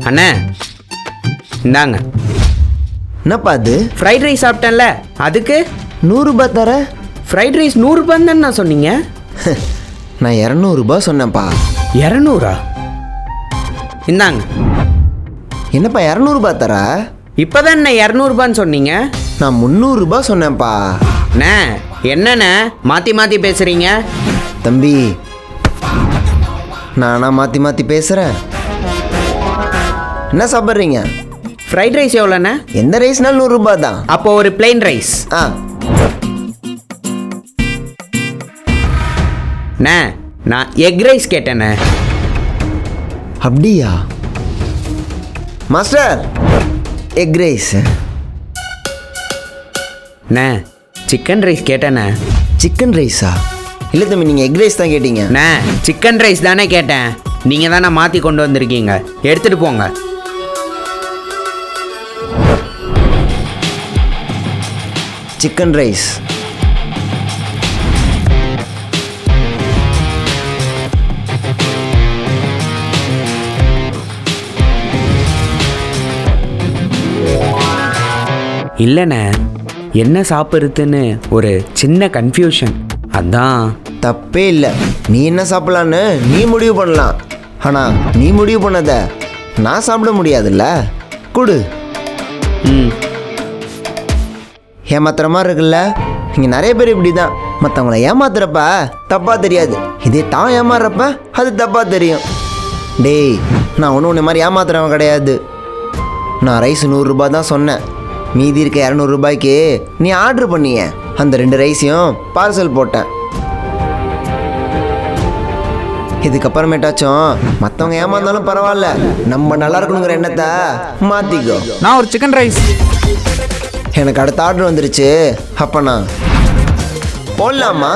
அண்ணே இந்தாங்க. என்னப்பா அது? ஃப்ரைட் ரைஸ் சாப்பிட்டேன்ல அதுக்கு 100 ரூபாய் தர? ஃப்ரைட் ரைஸ் 100 ரூபான்னு தானே நான் சொன்னீங்க. நான் 200 ரூபாய் சொன்னேன்ப்பா. 200ஆ? இந்தாங்க. என்னப்பா 200 ரூபாய் தர? இப்போதான் என்ன 200 ரூபான்னு சொன்னீங்க. நான் 300 ரூபாய் சொன்னேன்ப்பா. அண்ணே என்னண்ணே மாற்றி மாற்றி பேசுகிறீங்க? தம்பி நானா மாற்றி மாற்றி பேசுகிறேன்? என்ன சாப்பிட்றீங்க? ஃப்ரைட் ரைஸ் எவ்வளோண்ணே? எந்த ரைஸ்னாலும் 100 ரூபாய் தான். அப்போ ஒரு பிளெயின் ரைஸ். ஆ அண்ணே நான் எக் ரைஸ் கேட்டேண்ணே. அப்படியா மாஸ்டர்? Egg rice. அண்ணே சிக்கன் ரைஸ் கேட்டேண்ணே. சிக்கன் ரைஸா? இல்லை தம்பி, நீங்கள் எக் ரைஸ் தான் கேட்டீங்க. அண்ணே சிக்கன் ரைஸ் தானே கேட்டேன். நீங்கள் தானே மாற்றி கொண்டு வந்திருக்கீங்க. எடுத்துகிட்டு போங்க. Chicken rice. இல்லைண்ணே என்ன சாப்பிட்றதுன்னு ஒரு சின்ன கன்ஃபியூஷன், அதான். தப்பே இல்லை, நீ என்ன சாப்பிட்லான்னு நீ முடிவு பண்ணலாம். ஆனால் நீ முடிவு பண்ணத நான் சாப்பிட முடியாதுல்ல. கொடு. ம் ஏமாத்துற மாதிரி இருக்குல்ல? இங்கே நிறைய பேர் இப்படி தான். மற்றவங்கள ஏமாத்துறப்ப தப்பாக தெரியாது, இதே தான் ஏமாறுறப்ப அது தப்பாக தெரியும். டேய், நான் ஒன்றும் உன்னை மாதிரி ஏமாத்துறவன் கிடையாது. நான் ரைஸ் 100 ரூபாய் தான் சொன்னேன். மீதி இருக்க 200 ரூபாய்க்கு நீ ஆர்டர் பண்ணிய அந்த 2 ரைஸையும் பார்சல் போட்டேன். இதுக்கப்புறமேட்டாச்சும் மற்றவங்க ஏமாந்தாலும் பரவாயில்ல, நம்ம நல்லா இருக்கணுங்கிற எண்ணத்தை மாற்றிக்கோ. நான் ஒரு சிக்கன் ரைஸ். எனக்கு அடுத்த ஆர்டர் வந்துருச்சு. அப்போ நான் போடலாமா?